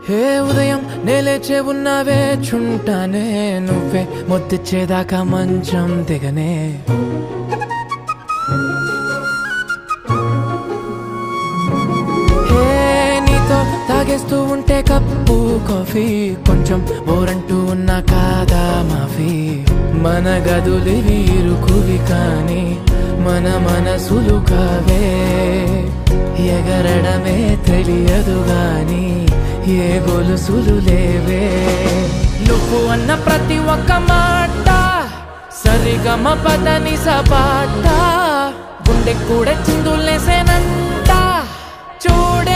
హే ఉదయం నేలేచే ఉన్నావే చుంటానే నువ్వే ముద్దిచ్చేదాకా మంచం దిగనే హే నీతో తాగేస్తూ ఉంటే కప్పు కాఫీ కొంచెం బోరంటూ ఉన్నా కాదా మాఫీ మన గదులివి ఇరుకువి కానీ మన మనసులు కావే ఎగరడమే తెలియదు గాని ఏ గొలుసులు లేవే నువ్వు అన్న ప్రతి ఒక్క మాట సరిగమ పదని సపాట గుండె కూడా చిందులేసేనంట చూడే